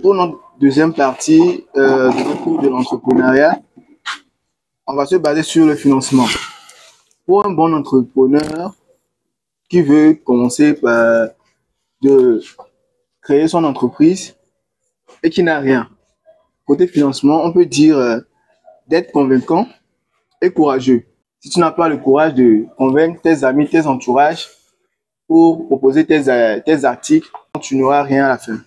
Pour notre deuxième partie de notre cours de l'entrepreneuriat, on va se baser sur le financement. Pour un bon entrepreneur qui veut commencer par de créer son entreprise et qui n'a rien, côté financement, on peut dire d'être convaincant et courageux. Si tu n'as pas le courage de convaincre tes amis, tes entourages pour proposer tes articles, tu n'auras rien à la fin.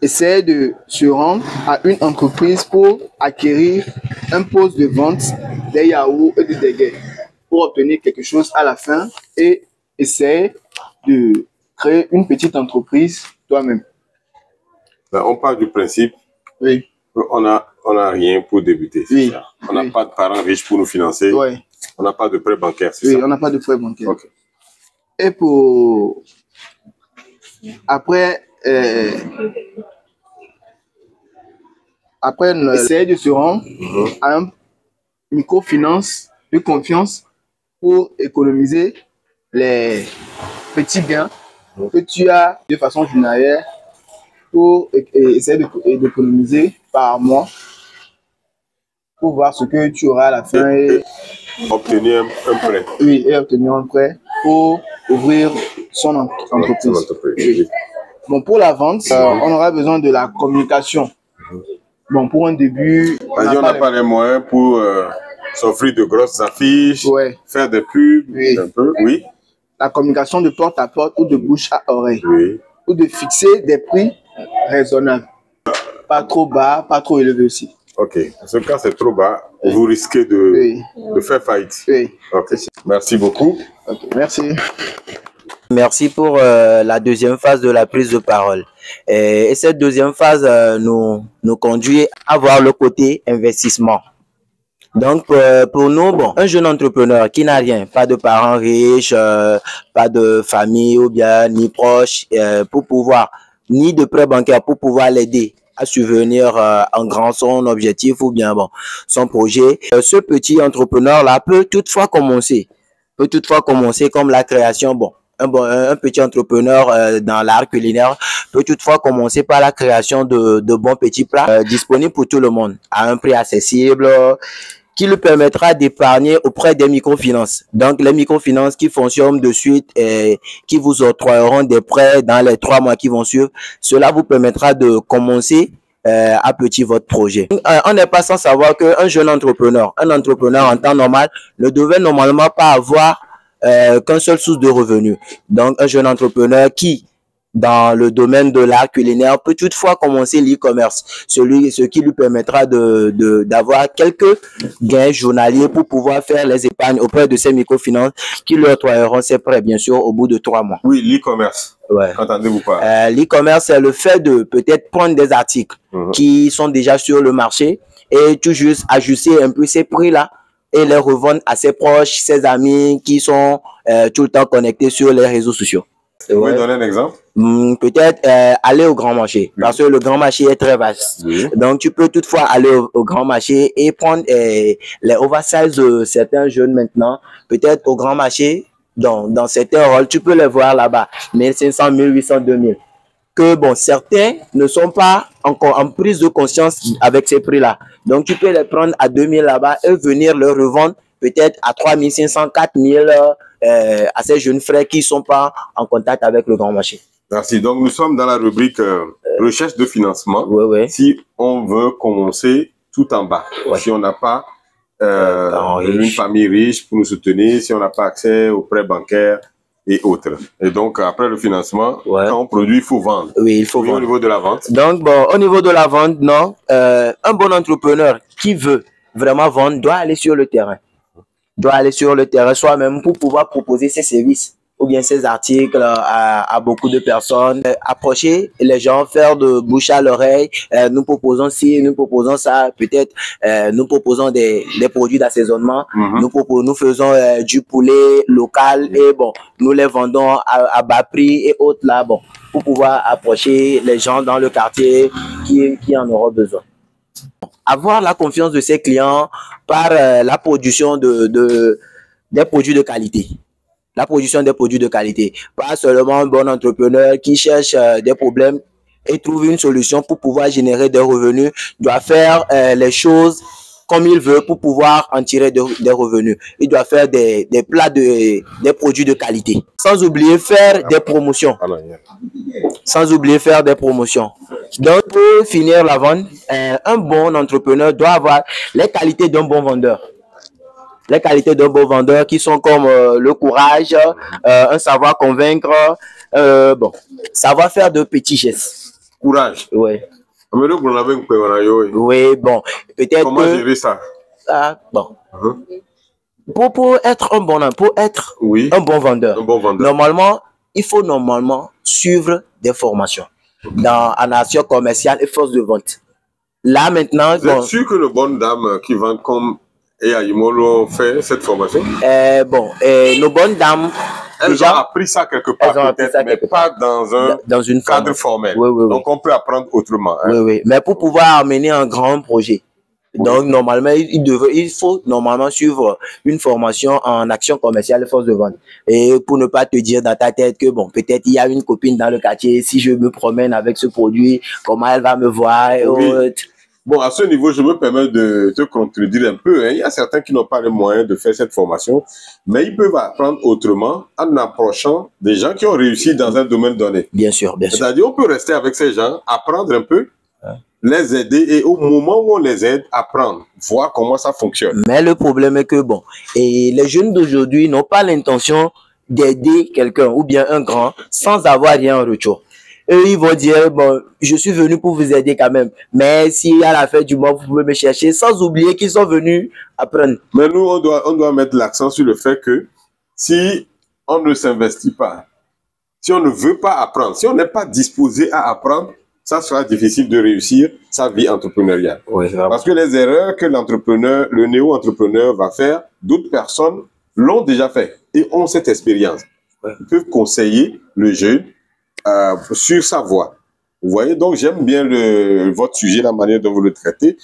Essaie de se rendre à une entreprise pour acquérir un poste de vente des yaourts et des déguets pour obtenir quelque chose à la fin et essaie de créer une petite entreprise toi-même. Ben, on part du principe Oui. qu'on n'a rien pour débuter. Oui. Ça. On n'a pas de parents riches pour nous financer. Oui. On n'a pas de prêt bancaire, c'est Oui, ça? on n'a pas de prêt bancaire. Okay. Et pour... Après, on essaie de se rendre à un microfinance de confiance pour économiser les petits gains que tu as de façon journalière pour essayer d'économiser par mois pour voir ce que tu auras à la fin et obtenir un prêt. Oui, et obtenir un prêt pour ouvrir son entreprise. Oui. Bon, pour la vente, on aura besoin de la communication. Bon, pour un début, on n'a pas les moyens pour s'offrir de grosses affiches, ouais, faire des pubs, oui, un peu, oui. La communication de porte à porte ou de bouche à oreille, oui, ou de fixer des prix raisonnables, pas trop bas, pas trop élevés aussi. Ok, en ce cas c'est trop bas, vous risquez de faire faillite. Oui. Okay. Merci beaucoup. Okay, merci. Merci pour la deuxième phase de la prise de parole. Et cette deuxième phase nous conduit à voir le côté investissement. Donc, pour nous, bon, un jeune entrepreneur qui n'a rien, pas de parents riches, pas de famille ou bien ni proches, pour pouvoir, ni de prêt bancaire pour pouvoir l'aider à subvenir en grand son objectif ou bien bon son projet. Ce petit entrepreneur-là peut toutefois commencer comme la création, bon. Un petit entrepreneur dans l'art culinaire peut toutefois commencer par la création de bons petits plats disponibles pour tout le monde à un prix accessible qui lui permettra d'épargner auprès des microfinances. Donc, les microfinances qui fonctionnent de suite et qui vous octroieront des prêts dans les 3 mois qui vont suivre, cela vous permettra de commencer à petit votre projet. On n'est pas sans savoir qu'un jeune entrepreneur, un entrepreneur en temps normal, ne devait normalement pas avoir qu'un seul source de revenus. Donc, un jeune entrepreneur qui, dans le domaine de l'art culinaire, peut toutefois commencer l'e-commerce, ce qui lui permettra d'avoir quelques gains journaliers pour pouvoir faire les épargnes auprès de ces microfinances qui lui octroieront ses prêts, bien sûr, au bout de 3 mois. Oui, l'e-commerce. Ouais. Entendez-vous pas? L'e-commerce, c'est le fait de peut-être prendre des articles qui sont déjà sur le marché et tout juste ajuster un peu ces prix-là et les revendre à ses proches, ses amis qui sont tout le temps connectés sur les réseaux sociaux. Vous pouvez donner un exemple? Peut-être aller au grand marché, parce que le grand marché est très vaste. Oui. Donc, tu peux toutefois aller au grand marché et prendre les oversize de certains jeunes maintenant. Peut-être au grand marché, dans certains rôles, tu peux les voir là-bas, 1500, 1800, 2000. Que bon, certains ne sont pas encore en prise de conscience avec ces prix-là. Donc, tu peux les prendre à 2000 là-bas et venir le revendre peut-être à 3500, 4000 à ces jeunes frères qui ne sont pas en contact avec le grand marché. Merci. Donc, nous sommes dans la rubrique recherche de financement. Oui. Si on veut commencer tout en bas, si on n'a pas une famille riche pour nous soutenir, si on n'a pas accès aux prêts bancaires et autres. Et donc, après le financement, quand on produit, il faut vendre. Oui, il faut vendre. Au niveau de la vente? Donc, bon, au niveau de la vente, non. Un bon entrepreneur qui veut vraiment vendre doit aller sur le terrain. Doit aller sur le terrain soi-même pour pouvoir proposer ses services ou bien ses articles à beaucoup de personnes. Approcher les gens, faire de bouche à l'oreille. Nous proposons ci, nous proposons ça. Peut-être nous proposons des produits d'assaisonnement. Nous faisons du poulet local et bon, nous les vendons à bas prix et autres là, bon, pour pouvoir approcher les gens dans le quartier qui en auront besoin. Avoir la confiance de ses clients par la production des produits de qualité. La production des produits de qualité. Pas seulement un bon entrepreneur qui cherche des problèmes et trouve une solution pour pouvoir générer des revenus, doit faire les choses comme il veut pour pouvoir en tirer des revenus. Il doit faire des plats, des produits de qualité. Sans oublier faire des promotions. Sans oublier faire des promotions. Donc, pour finir la vente, un bon entrepreneur doit avoir les qualités d'un bon vendeur. Les qualités d'un bon vendeur qui sont comme le courage, un savoir convaincre, bon, savoir faire de petits gestes. Courage. Oui. Oui, bon, peut-être. Comment gérer ça? Bon. Pour être un bon vendeur, normalement, il faut suivre des formations en action commerciale et force de vente. Là, maintenant... Vous êtes sûr que le bonne dame qui vend comme Ayimolo fait cette formation? Nos bonnes dames... Elles ont appris ça quelque part, peut-être, mais pas dans un cadre formel. Oui. Donc, on peut apprendre autrement. Hein. Oui. Mais pour pouvoir amener un grand projet, donc, normalement, il faut normalement suivre une formation en action commerciale et force de vente. Et pour ne pas te dire dans ta tête que, bon, peut-être il y a une copine dans le quartier, si je me promène avec ce produit, comment elle va me voir et autres. Bon, à ce niveau, je me permets de te contredire un peu. Hein. Il y a certains qui n'ont pas les moyens de faire cette formation, mais ils peuvent apprendre autrement en approchant des gens qui ont réussi dans un domaine donné. Bien sûr. C'est-à-dire, on peut rester avec ces gens, apprendre un peu, les aider et au moment où on les aide, apprendre, voir comment ça fonctionne. Mais le problème est que, bon, et les jeunes d'aujourd'hui n'ont pas l'intention d'aider quelqu'un ou bien un grand sans avoir rien en retour. Eux, ils vont dire, bon, je suis venu pour vous aider quand même. Mais si à la fin du mois, vous pouvez me chercher sans oublier qu'ils sont venus apprendre. Mais nous, on doit mettre l'accent sur le fait que si on ne s'investit pas, si on ne veut pas apprendre, si on n'est pas disposé à apprendre, ça sera difficile de réussir sa vie entrepreneuriale. Oui, parce que les erreurs que l'entrepreneur, le néo-entrepreneur va faire, d'autres personnes l'ont déjà fait et ont cette expérience. Ils peuvent conseiller le jeune sur sa voie. Vous voyez, donc j'aime bien votre sujet, la manière dont vous le traitez.